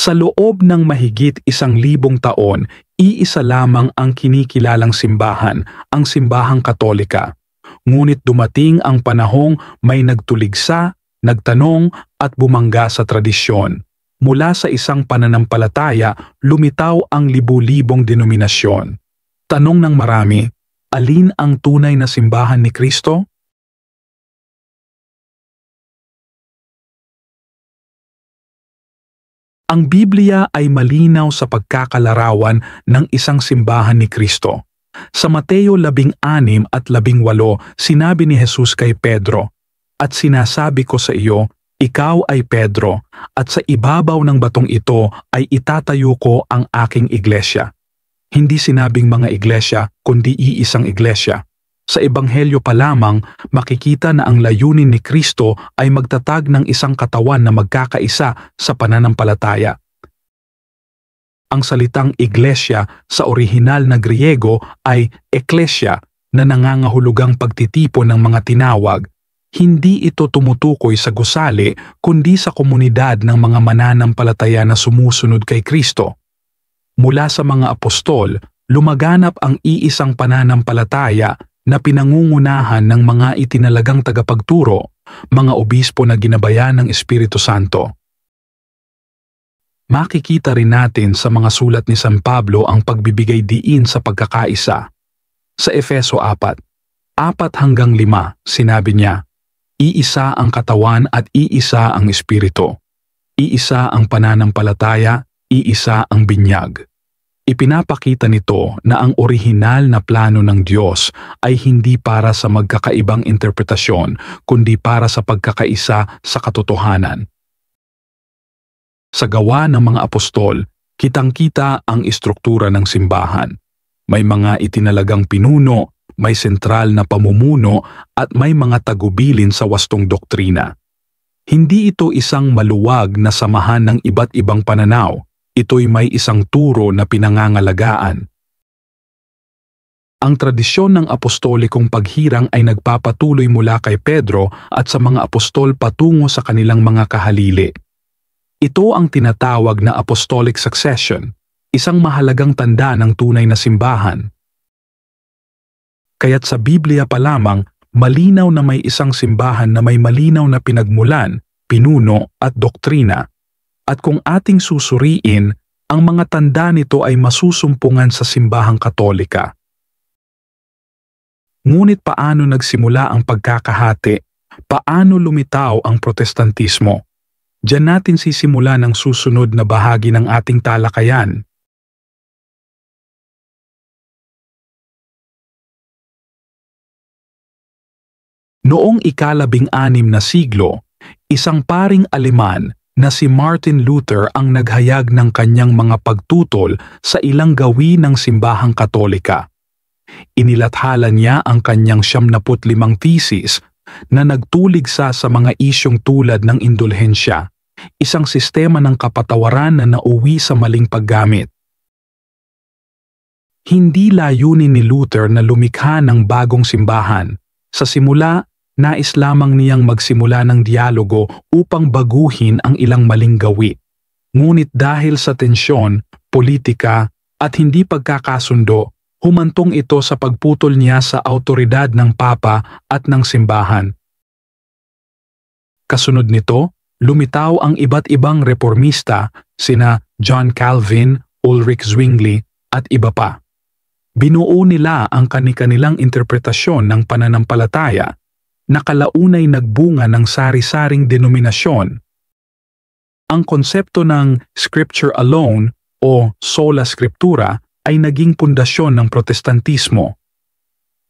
Sa loob ng mahigit 1,000 taon, iisa lamang ang kinikilalang simbahan, ang Simbahang Katolika. Ngunit dumating ang panahong may nagtuligsa, nagtanong at bumangga sa tradisyon. Mula sa isang pananampalataya, lumitaw ang libu-libong denominasyon. Tanong ng marami, alin ang tunay na simbahan ni Kristo? Ang Biblia ay malinaw sa pagkakalarawan ng isang simbahan ni Kristo. Sa Mateo 16 at 18, sinabi ni Jesus kay Pedro, "At sinasabi ko sa iyo, ikaw ay Pedro, at sa ibabaw ng batong ito ay itatayo ko ang aking iglesia." Hindi sinabing mga iglesia, kundi iisang iglesia. Sa Ebanghelyo pa lamang, makikita na ang layunin ni Kristo ay magtatag ng isang katawan na magkakaisa sa pananampalataya. Ang salitang iglesia sa orihinal na Griego ay ekklesia na nangangahulugang pagtitipon ng mga tinawag. Hindi ito tumutukoy sa gusali kundi sa komunidad ng mga mananampalataya na sumusunod kay Kristo. Mula sa mga apostol, lumaganap ang iisang pananampalataya na pinangungunahan ng mga itinalagang tagapagturo, mga obispo na ginabayan ng Espiritu Santo. Makikita rin natin sa mga sulat ni San Pablo ang pagbibigay diin sa pagkakaisa. Sa Efeso 4:4-5, sinabi niya, "Iisa ang katawan at iisa ang Espiritu. Iisa ang pananampalataya, iisa ang binyag." Ipinapakita nito na ang orihinal na plano ng Diyos ay hindi para sa magkakaibang interpretasyon, kundi para sa pagkakaisa sa katotohanan. Sa gawa ng mga apostol, kitang-kita ang istruktura ng simbahan. May mga itinalagang pinuno, may sentral na pamumuno at may mga tagubilin sa wastong doktrina. Hindi ito isang maluwag na samahan ng iba't ibang pananaw. Ito'y may isang turo na pinangangalagaan. Ang tradisyon ng apostolikong paghirang ay nagpapatuloy mula kay Pedro at sa mga apostol patungo sa kanilang mga kahalili. Ito ang tinatawag na apostolic succession, isang mahalagang tanda ng tunay na simbahan. Kaya't sa Biblia pa lamang, malinaw na may isang simbahan na may malinaw na pinagmulan, pinuno at doktrina. At kung ating susuriin, ang mga tanda nito ay masusumpungan sa Simbahang Katolika. Ngunit paano nagsimula ang pagkakahati? Paano lumitaw ang Protestantismo? Diyan natin sisimulan ang susunod na bahagi ng ating talakayan. Noong ika-16 na siglo, isang paring Aleman na si Martin Luther ang naghayag ng kanyang mga pagtutol sa ilang gawi ng Simbahang Katolika. Inilathala niya ang kanyang 75 thesis na nagtuligsa sa mga isyong tulad ng indulhensya, isang sistema ng kapatawaran na nauwi sa maling paggamit. Hindi layunin ni Luther na lumikha ng bagong simbahan. Sa simula, nais lamang niyang magsimula ng dialogo upang baguhin ang ilang maling gawi. Ngunit dahil sa tensyon, politika at hindi pagkakasundo, humantong ito sa pagputol niya sa awtoridad ng Papa at ng simbahan. Kasunod nito, lumitaw ang iba't ibang reformista, sina John Calvin, Ulrich Zwingli at iba pa. Binuo nila ang kani-kanilang interpretasyon ng pananampalataya na kalaunay nagbunga ng sari-saring denominasyon. Ang konsepto ng Scripture Alone o Sola Scriptura ay naging pundasyon ng Protestantismo.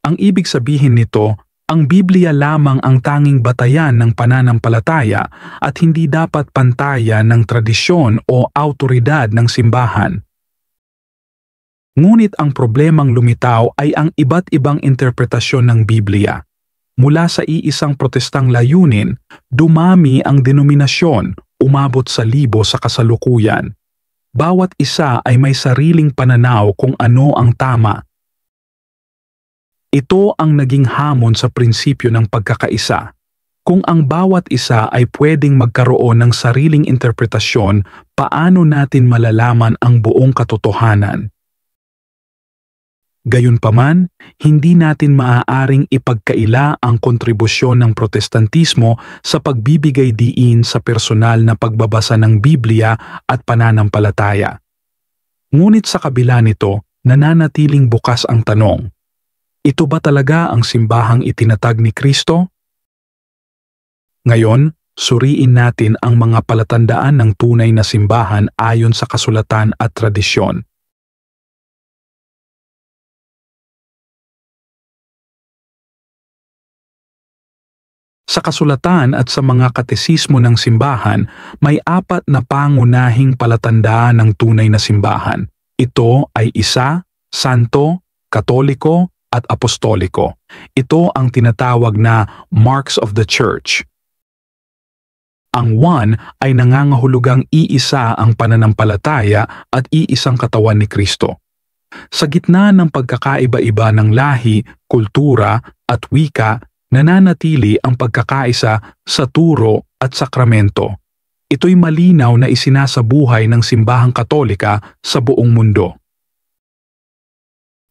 Ang ibig sabihin nito, ang Biblia lamang ang tanging batayan ng pananampalataya at hindi dapat pantayan ng tradisyon o awtoridad ng simbahan. Ngunit ang problemang lumitaw ay ang iba't ibang interpretasyon ng Biblia. Mula sa iisang protestang layunin, dumami ang denominasyon, umabot sa 1,000 sa kasalukuyan. Bawat isa ay may sariling pananaw kung ano ang tama. Ito ang naging hamon sa prinsipyo ng pagkakaisa. Kung ang bawat isa ay pwedeng magkaroon ng sariling interpretasyon, paano natin malalaman ang buong katotohanan? Gayunpaman, hindi natin maaaring ipagkaila ang kontribusyon ng Protestantismo sa pagbibigay diin sa personal na pagbabasa ng Biblia at pananampalataya. Ngunit sa kabila nito, nananatiling bukas ang tanong, ito ba talaga ang simbahang itinatag ni Kristo? Ngayon, suriin natin ang mga palatandaan ng tunay na simbahan ayon sa kasulatan at tradisyon. Sa kasulatan at sa mga katesismo ng simbahan, may 4 na pangunahing palatandaan ng tunay na simbahan. Ito ay isa, santo, katoliko, at apostoliko. Ito ang tinatawag na marks of the church. Ang 1 ay nangangahulugang iisa ang pananampalataya at iisang katawan ni Kristo. Sa gitna ng pagkakaiba-iba ng lahi, kultura at wika, nananatili ang pagkakaisa sa turo at sakramento. Ito'y malinaw na isinasabuhay ng simbahang Katolika sa buong mundo.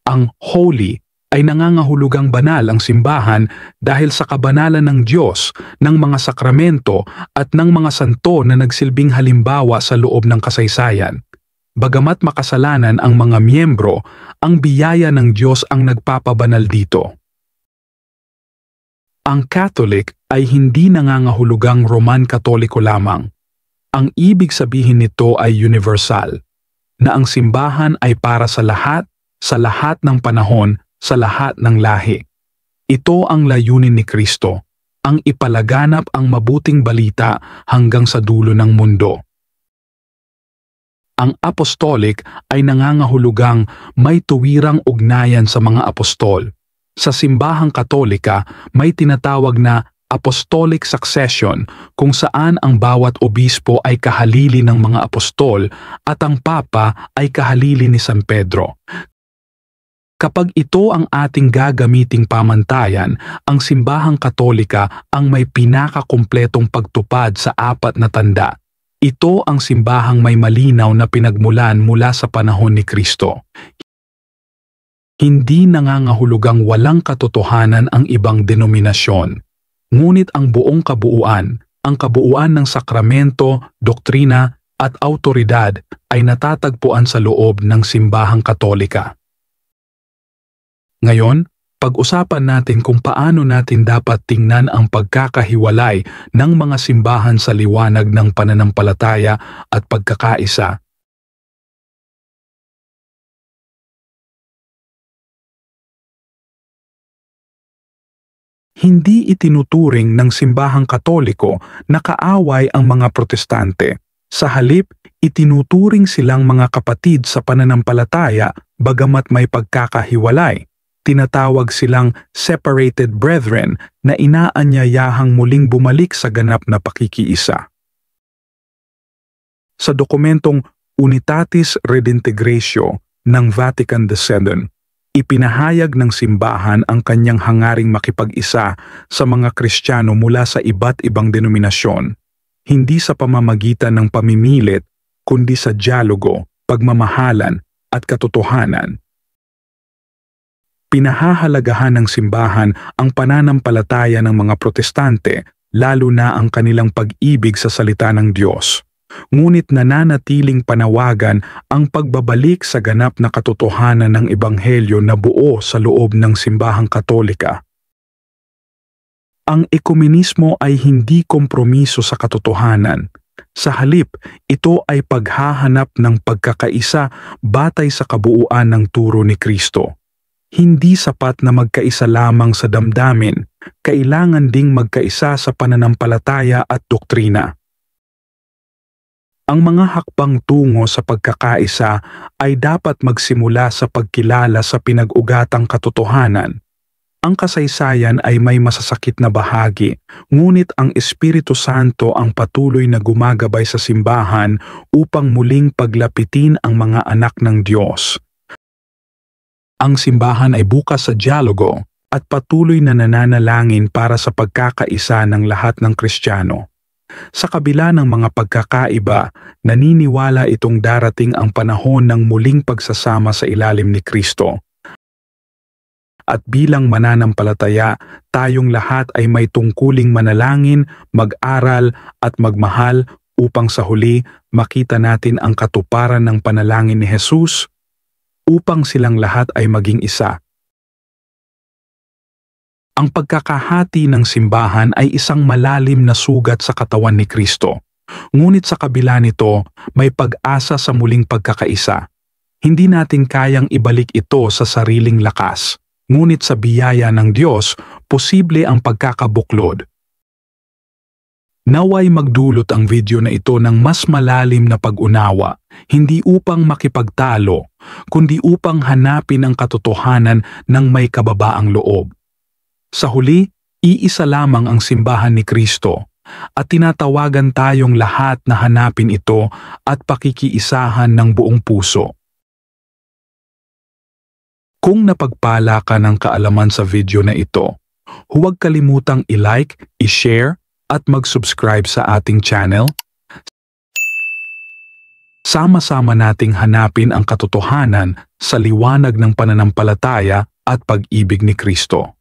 Ang holy ay nangangahulugang banal ang simbahan dahil sa kabanalan ng Diyos, ng mga sakramento at ng mga santo na nagsilbing halimbawa sa loob ng kasaysayan. Bagamat makasalanan ang mga miyembro, ang biyaya ng Diyos ang nagpapabanal dito. Ang Catholic ay hindi nangangahulugang Roman Katoliko lamang. Ang ibig sabihin nito ay universal, na ang simbahan ay para sa lahat ng panahon, sa lahat ng lahi. Ito ang layunin ni Kristo, ang ipalaganap ang mabuting balita hanggang sa dulo ng mundo. Ang apostolic ay nangangahulugang may tuwirang ugnayan sa mga apostol. Sa simbahang Katolika, may tinatawag na apostolic succession kung saan ang bawat obispo ay kahalili ng mga apostol at ang papa ay kahalili ni San Pedro. Kapag ito ang ating gagamiting pamantayan, ang simbahang Katolika ang may pinakakumpletong pagtupad sa 4 na tanda. Ito ang simbahang may malinaw na pinagmulan mula sa panahon ni Kristo. Hindi nangangahulugang walang katotohanan ang ibang denominasyon. Ngunit ang buong kabuuan, ang kabuuan ng sakramento, doktrina at awtoridad ay natatagpuan sa loob ng simbahang Katolika. Ngayon, pag-usapan natin kung paano natin dapat tingnan ang pagkakahiwalay ng mga simbahan sa liwanag ng pananampalataya at pagkakaisa. Hindi itinuturing ng simbahang Katoliko na kaaway ang mga Protestante. Sa halip, itinuturing silang mga kapatid sa pananampalataya bagamat may pagkakahiwalay. Tinatawag silang separated brethren na inaanyayahang muling bumalik sa ganap na pakikiisa. Sa dokumentong Unitatis Redintegratio ng Vatican II, ipinahayag ng simbahan ang kanyang hangaring makipag-isa sa mga Kristiyano mula sa iba't ibang denominasyon, hindi sa pamamagitan ng pamimilit, kundi sa dialogo, pagmamahalan at katotohanan. Pinahahalagahan ng simbahan ang pananampalataya ng mga Protestante, lalo na ang kanilang pag-ibig sa salita ng Diyos. Ngunit nananatiling panawagan ang pagbabalik sa ganap na katotohanan ng Ebanghelyo na buo sa loob ng simbahang Katolika. Ang ekumenismo ay hindi kompromiso sa katotohanan. Sa halip, ito ay paghahanap ng pagkakaisa batay sa kabuuan ng turo ni Kristo. Hindi sapat na magkaisa lamang sa damdamin, kailangan ding magkaisa sa pananampalataya at doktrina. Ang mga hakbang tungo sa pagkakaisa ay dapat magsimula sa pagkilala sa pinag-ugatang katotohanan. Ang kasaysayan ay may masasakit na bahagi, ngunit ang Espiritu Santo ang patuloy na gumagabay sa simbahan upang muling paglapitin ang mga anak ng Diyos. Ang simbahan ay bukas sa dialogo, at patuloy na nananalangin para sa pagkakaisa ng lahat ng Kristiyano. Sa kabila ng mga pagkakaiba, naniniwala itong darating ang panahon ng muling pagsasama sa ilalim ni Kristo. At bilang mananampalataya, tayong lahat ay may tungkuling manalangin, mag-aral at magmahal upang sa huli makita natin ang katuparan ng panalangin ni Jesus upang silang lahat ay maging isa. Ang pagkakahati ng simbahan ay isang malalim na sugat sa katawan ni Kristo. Ngunit sa kabila nito, may pag-asa sa muling pagkakaisa. Hindi natin kayang ibalik ito sa sariling lakas. Ngunit sa biyaya ng Diyos, posible ang pagkakabuklod. Naway magdulot ang video na ito ng mas malalim na pag-unawa, hindi upang makipagtalo, kundi upang hanapin ang katotohanan ng may kababaang loob. Sa huli, iisa lamang ang simbahan ni Kristo, at tinatawagan tayong lahat na hanapin ito at pakikiisahan ng buong puso. Kung napagpala ka ng kaalaman sa video na ito, huwag kalimutang i-like, i-share at mag-subscribe sa ating channel. Sama-sama nating hanapin ang katotohanan sa liwanag ng pananampalataya at pag-ibig ni Kristo.